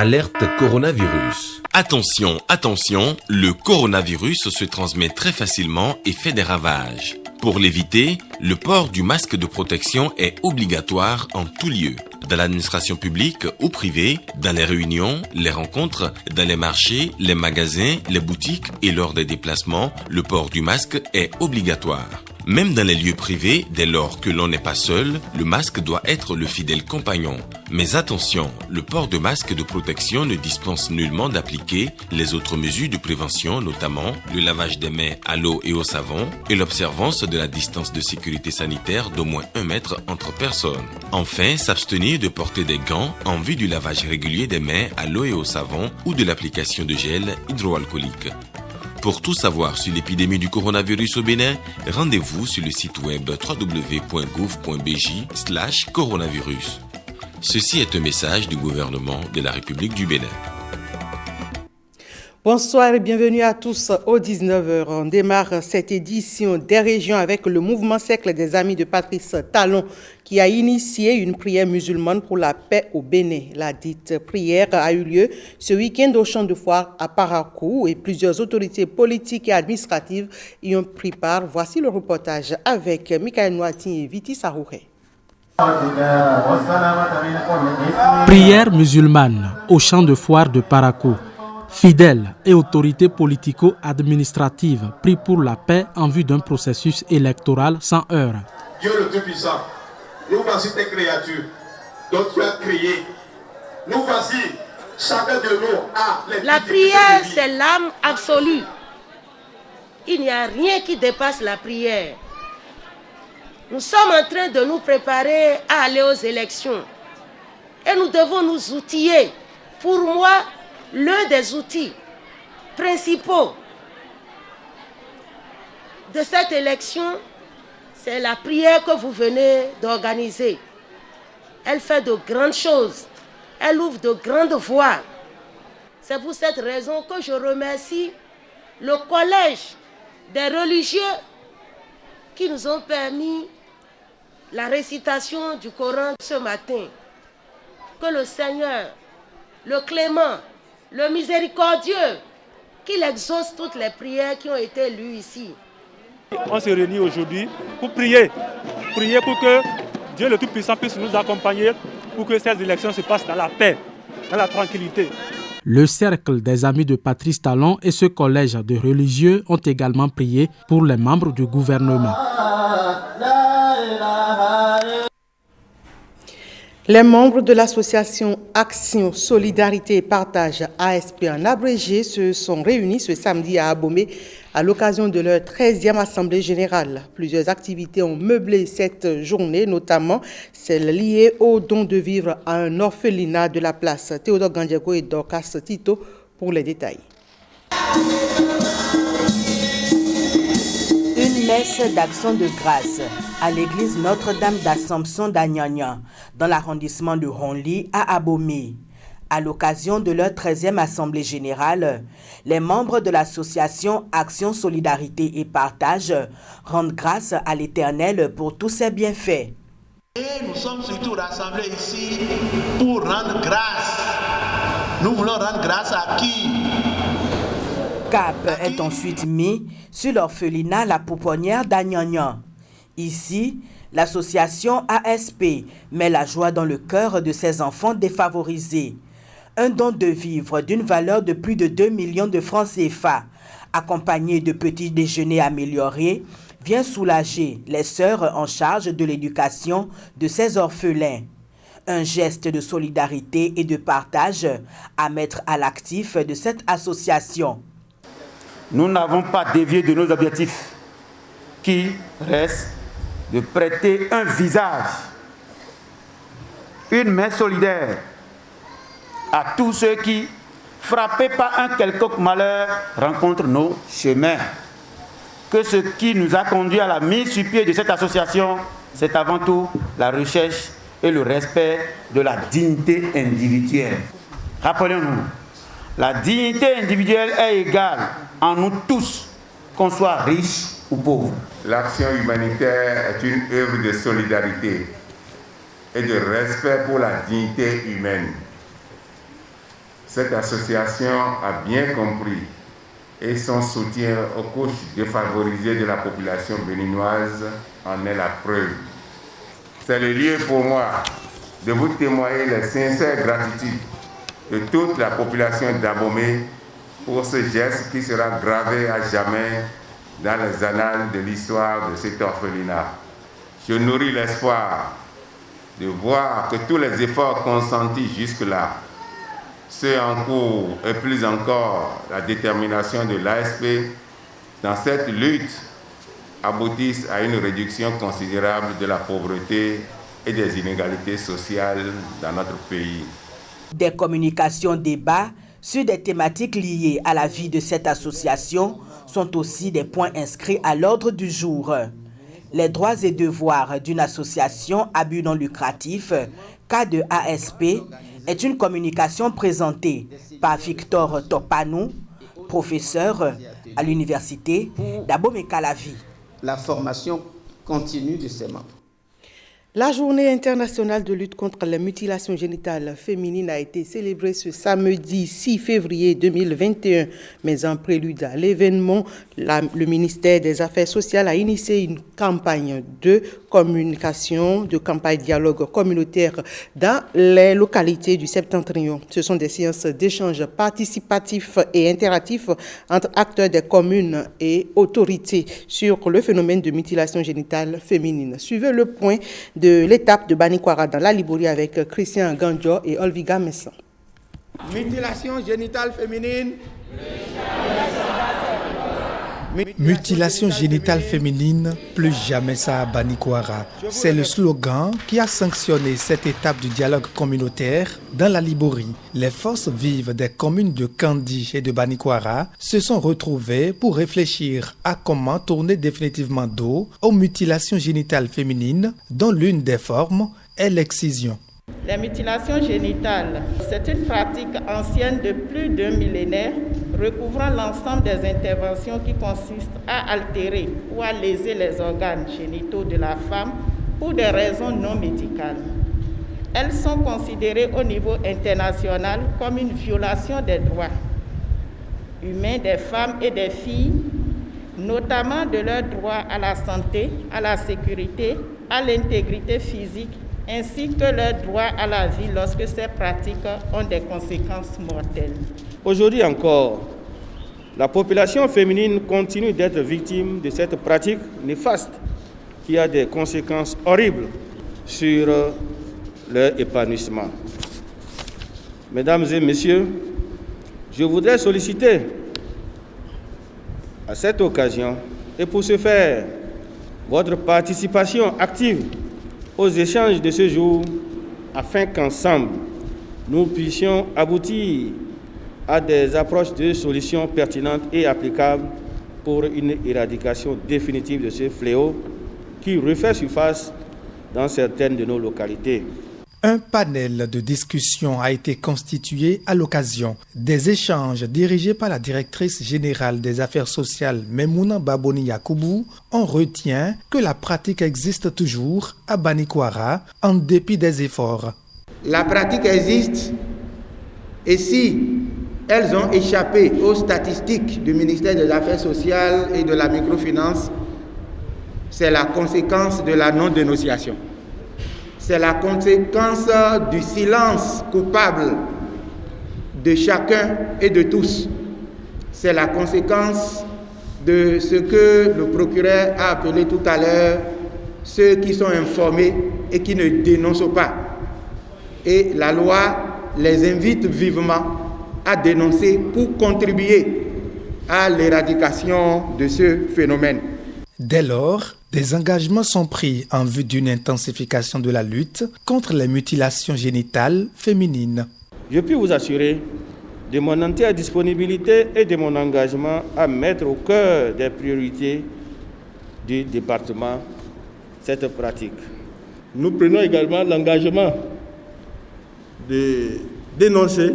Alerte coronavirus. Attention, attention, le coronavirus se transmet très facilement et fait des ravages. Pour l'éviter, le port du masque de protection est obligatoire en tout lieu. Dans l'administration publique ou privée, dans les réunions, les rencontres, dans les marchés, les magasins, les boutiques et lors des déplacements, le port du masque est obligatoire. Même dans les lieux privés, dès lors que l'on n'est pas seul, le masque doit être le fidèle compagnon. Mais attention, le port de masque de protection ne dispense nullement d'appliquer les autres mesures de prévention, notamment le lavage des mains à l'eau et au savon et l'observance de la distance de sécurité sanitaire d'au moins 1 mètre entre personnes. Enfin, s'abstenir de porter des gants en vue du lavage régulier des mains à l'eau et au savon ou de l'application de gel hydroalcoolique. Pour tout savoir sur l'épidémie du coronavirus au Bénin, rendez-vous sur le site web www.gouv.bj/coronavirus. Ceci est un message du gouvernement de la République du Bénin. Bonsoir et bienvenue à tous aux 19h. On démarre cette édition des régions avec le mouvement Cercle des Amis de Patrice Talon qui a initié une prière musulmane pour la paix au Bénin. La dite prière a eu lieu ce week-end au champ de foire à Parakou et plusieurs autorités politiques et administratives y ont pris part. Voici le reportage avec Michael Nouati et Viti Sarouré. Prière musulmane au champ de foire de Parakou. Fidèles et autorités politico-administratives pris pour la paix en vue d'un processus électoral sans heurts. Dieu le Tout-Puissant, nous voici tes créatures, dont tu as créé. Nous voici, chacun de nous a les La prière, c'est l'âme absolue. Il n'y a rien qui dépasse la prière. Nous sommes en train de nous préparer à aller aux élections. Et nous devons nous outiller. Pour moi, l'un des outils principaux de cette élection, c'est la prière que vous venez d'organiser. Elle fait de grandes choses. Elle ouvre de grandes voies. C'est pour cette raison que je remercie le collège des religieux qui nous ont permis la récitation du Coran ce matin. Que le Seigneur, le clément, le miséricordieux, qu'il exauce toutes les prières qui ont été lues ici. On se réunit aujourd'hui pour prier pour que Dieu le Tout-Puissant puisse nous accompagner pour que ces élections se passent dans la paix, dans la tranquillité. Le cercle des amis de Patrice Talon et ce collège de religieux ont également prié pour les membres du gouvernement. Les membres de l'association Action, Solidarité et Partage ASP en abrégé se sont réunis ce samedi à Abomey à l'occasion de leur 13e Assemblée générale. Plusieurs activités ont meublé cette journée, notamment celle liée au don de vivres à un orphelinat de la place Théodore Gandiago et Dorcas Tito pour les détails. Une messe d'action de grâce à l'église Notre-Dame d'Assomption d'Agnagnan, dans l'arrondissement de Honli à Abomey. À l'occasion de leur 13e Assemblée générale, les membres de l'association Action, Solidarité et Partage rendent grâce à l'Éternel pour tous ses bienfaits. Et nous sommes surtout rassemblés ici pour rendre grâce. Nous voulons rendre grâce à qui? Cap est ensuite mis sur l'orphelinat La Pouponnière d'Agnagnan. Ici, l'association ASP met la joie dans le cœur de ses enfants défavorisés. Un don de vivres d'une valeur de plus de 2 millions de francs CFA, accompagné de petits déjeuners améliorés, vient soulager les sœurs en charge de l'éducation de ces orphelins. Un geste de solidarité et de partage à mettre à l'actif de cette association. Nous n'avons pas dévié de nos objectifs, qui restent de prêter un visage, une main solidaire à tous ceux qui, frappés par un quelconque malheur, rencontrent nos chemins. Que ce qui nous a conduit à la mise sur pied de cette association, c'est avant tout la recherche et le respect de la dignité individuelle. Rappelons-nous, la dignité individuelle est égale en nous tous, qu'on soit riche ou pauvre. L'action humanitaire est une œuvre de solidarité et de respect pour la dignité humaine. Cette association a bien compris et son soutien aux couches défavorisées de la population béninoise en est la preuve. C'est le lieu pour moi de vous témoigner la sincère gratitude de toute la population d'Abomey pour ce geste qui sera gravé à jamais dans les annales de l'histoire de cet orphelinat. Je nourris l'espoir de voir que tous les efforts consentis jusque-là, ceux en cours et plus encore la détermination de l'ASP dans cette lutte aboutissent à une réduction considérable de la pauvreté et des inégalités sociales dans notre pays. Des communications débats sur des thématiques liées à la vie de cette association sont aussi des points inscrits à l'ordre du jour. Les droits et devoirs d'une association à but non lucratif, cas de ASP, est une communication présentée par Victor Topanou, professeur à l'université d'Abomey-Calavi. La formation continue de ses membres. La journée internationale de lutte contre les mutilations génitales féminines a été célébrée ce samedi 6 février 2021. Mais en prélude à l'événement, le ministère des Affaires sociales a initié une campagne de communication, de campagne dialogue communautaire dans les localités du Septentrion. Ce sont des séances d'échange participatifs et interactifs entre acteurs des communes et autorités sur le phénomène de mutilation génitale féminine. Suivez le point de l'étape de Banikwara dans la Liborie avec Christian Ganjo et Olviga Messan. Mutilation génitale féminine. Mutilation génitale féminine, plus jamais ça à Banikwara. C'est le slogan qui a sanctionné cette étape du dialogue communautaire dans la Liborie. Les forces vives des communes de Kandi et de Banikwara se sont retrouvées pour réfléchir à comment tourner définitivement dos aux mutilations génitales féminines, dont l'une des formes est l'excision. Les mutilations génitales, c'est une pratique ancienne de plus d'un millénaire, recouvrant l'ensemble des interventions qui consistent à altérer ou à léser les organes génitaux de la femme pour des raisons non médicales. Elles sont considérées au niveau international comme une violation des droits humains des femmes et des filles, notamment de leur droit à la santé, à la sécurité, à l'intégrité physique, ainsi que leur droit à la vie lorsque ces pratiques ont des conséquences mortelles. Aujourd'hui encore, la population féminine continue d'être victime de cette pratique néfaste qui a des conséquences horribles sur leur épanouissement. Mesdames et messieurs, je voudrais solliciter à cette occasion et pour ce faire votre participation active aux échanges de ce jour afin qu'ensemble, nous puissions aboutir à des approches de solutions pertinentes et applicables pour une éradication définitive de ce fléau qui refait surface dans certaines de nos localités. Un panel de discussion a été constitué à l'occasion des échanges dirigés par la directrice générale des affaires sociales Memouna Baboni Yakoubou. On retient que la pratique existe toujours à Banikwara en dépit des efforts. La pratique existe et si elles ont échappé aux statistiques du ministère des Affaires sociales et de la microfinance, c'est la conséquence de la non-dénonciation. C'est la conséquence du silence coupable de chacun et de tous. C'est la conséquence de ce que le procureur a appelé tout à l'heure ceux qui sont informés et qui ne dénoncent pas. Et la loi les invite vivement à dénoncer pour contribuer à l'éradication de ce phénomène. Dès lors, des engagements sont pris en vue d'une intensification de la lutte contre les mutilations génitales féminines. Je puis vous assurer de mon entière disponibilité et de mon engagement à mettre au cœur des priorités du département cette pratique. Nous prenons également l'engagement de dénoncer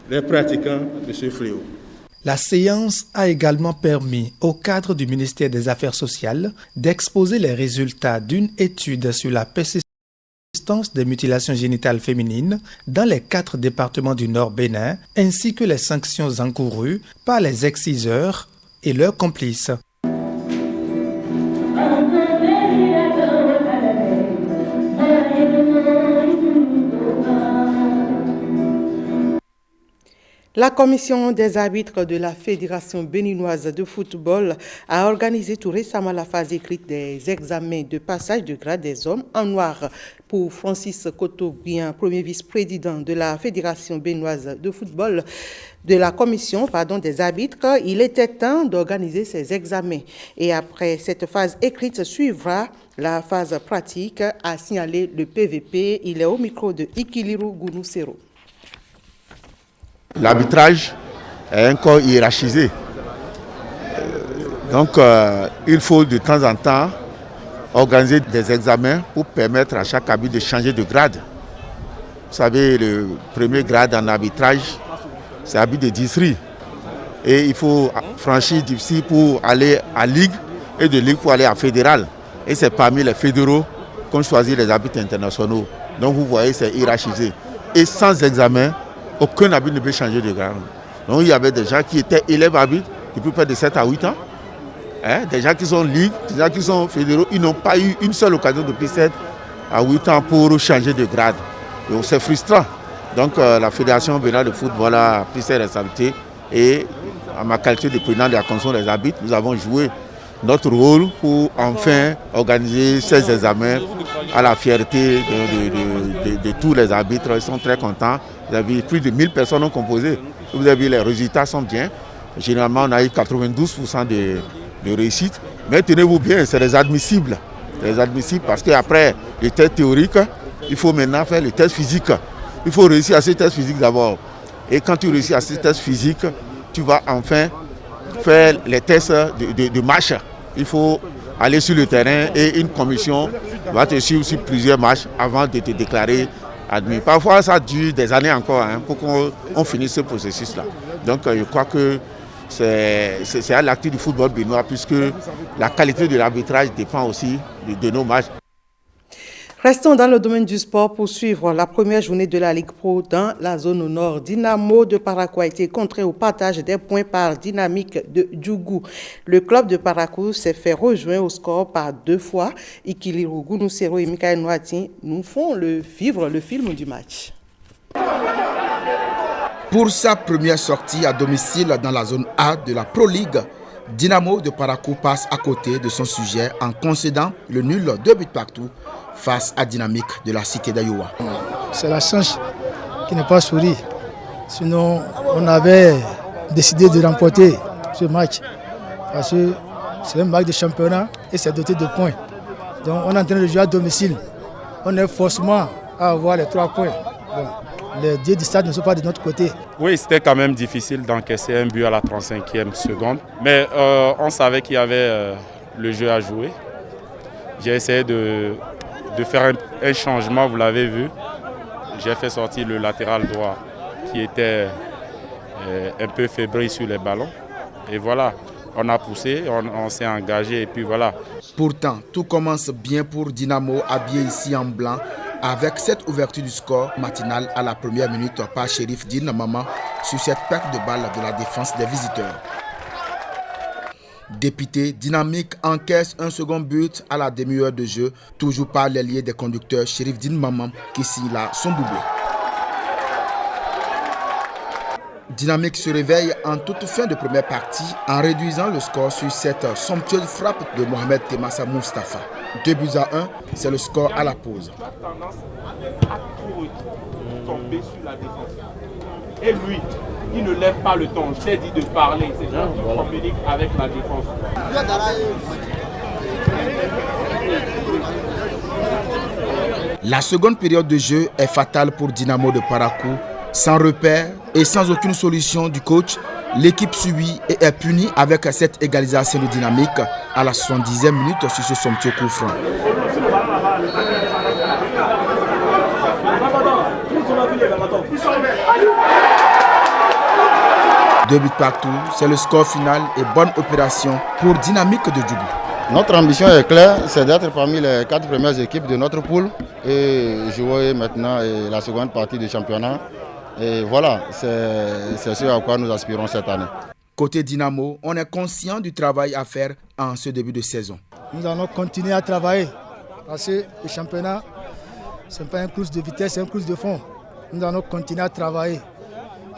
les pratiquants de ce fléau. La séance a également permis au cadre du ministère des Affaires sociales d'exposer les résultats d'une étude sur la persistance instances des mutilations génitales féminines dans les 4 départements du Nord Bénin, ainsi que les sanctions encourues par les exciseurs et leurs complices. La commission des arbitres de la Fédération béninoise de football a organisé tout récemment la phase écrite des examens de passage de grade des hommes en noir. Pour Francis Koto-Guian, premier vice-président de la Fédération béninoise de football, de la commission des arbitres, il était temps d'organiser ces examens. Et après cette phase écrite suivra la phase pratique, a signalé le PVP. Il est au micro de Ikiliru Gunusero. L'arbitrage est un corps hiérarchisé. Donc, il faut de temps en temps organiser des examens pour permettre à chaque arbitre de changer de grade. Vous savez, le premier grade en arbitrage, c'est arbitre de district. Et il faut franchir district pour aller à ligue et de ligue pour aller à fédéral. Et c'est parmi les fédéraux qu'on choisit les arbitres internationaux. Donc, vous voyez, c'est hiérarchisé. Et sans examen, aucun arbitre ne peut changer de grade. Donc il y avait des gens qui étaient élèves arbitres depuis près de 7 à 8 ans. Des gens qui sont ligues, des gens qui sont fédéraux, ils n'ont pas eu une seule occasion depuis 7 à 8 ans pour changer de grade. Donc c'est frustrant. Donc la Fédération béninoise de football a pris ses responsabilités et en ma qualité de président de la commission des arbitres, nous avons joué notre rôle pour enfin organiser ces examens à la fierté de tous les arbitres. Ils sont très contents. Vous avez plus de 1000 personnes ont composé. Vous avez vu, les résultats sont bien. Généralement, on a eu 92% de réussite. Mais tenez-vous bien, c'est les admissibles. Les admissibles parce qu'après les tests théoriques, il faut maintenant faire les tests physiques. Il faut réussir à ces tests physiques d'abord. Et quand tu réussis à ces tests physiques, tu vas enfin faire les tests de match. Il faut aller sur le terrain et une commission va te suivre sur plusieurs matchs avant de te déclarer admis. Parfois, ça dure des années encore pour qu'on finisse ce processus-là. Donc, je crois que c'est à l'actif du football béninois puisque la qualité de l'arbitrage dépend aussi de nos matchs. Restons dans le domaine du sport pour suivre la première journée de la Ligue Pro dans la zone nord. Dynamo de Parakou a été contraint au partage des points par Dynamique de Djougou. Le club de Parakou s'est fait rejoindre au score par 2 fois. Ikiliru Gunusero et Mikael Noati nous font vivre le film du match. Pour sa première sortie à domicile dans la zone A de la Pro League, Dynamo de Parakou passe à côté de son sujet en concédant le nul 2 buts partout face à Dynamique de la cité d'Ayoua. C'est la chance qui n'est pas souri. Sinon, on avait décidé de remporter ce match. Parce que c'est un match de championnat et c'est doté de points. Donc on est en train de jouer à domicile. On est forcément à avoir les 3 points. Bon, les dieux du stade ne sont pas de notre côté. Oui, c'était quand même difficile d'encaisser un but à la 35e seconde. Mais on savait qu'il y avait le jeu à jouer. J'ai essayé de faire un changement, vous l'avez vu. J'ai fait sortir le latéral droit qui était un peu fébrile sur les ballons. Et voilà, on a poussé, on s'est engagé et puis voilà. Pourtant, tout commence bien pour Dynamo, habillé ici en blanc, avec cette ouverture du score matinal à la première minute par Shérif Din Maman sur cette perte de balle de la défense des visiteurs. Dépité, Dynamique encaisse un second but à la demi-heure de jeu, toujours par l'ailier des conducteurs Shérif Din Maman qui signe là son doublé. Dynamique se réveille en toute fin de première partie en réduisant le score sur cette somptueuse frappe de Mohamed Temassa Mustafa. 2 buts à 1, c'est le score à la pause. Et lui, il ne lève pas le ton. Je t'ai dit de parler. C'est ça qui communique avec la défense. La seconde période de jeu est fatale pour Dynamo de Parakou. Sans repère et sans aucune solution du coach, l'équipe subit et est punie avec cette égalisation de Dynamique à la 70e minute sur ce somptueux coup franc. Deux buts partout, c'est le score final et bonne opération pour Dynamique de Djougou. Notre ambition est claire, c'est d'être parmi les 4 premières équipes de notre poule et jouer maintenant la seconde partie du championnat. Et voilà, c'est ce à quoi nous aspirons cette année. Côté Dynamo, on est conscient du travail à faire en ce début de saison. Nous allons continuer à travailler parce que le championnat, ce n'est pas une course de vitesse, c'est une course de fond. Nous allons continuer à travailler.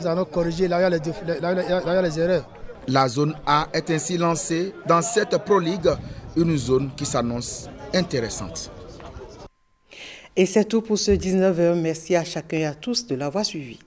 Nous allons corriger là où il y a les erreurs. La zone A est ainsi lancée dans cette Pro League, une zone qui s'annonce intéressante. Et c'est tout pour ce 19h. Merci à chacun et à tous de l'avoir suivi.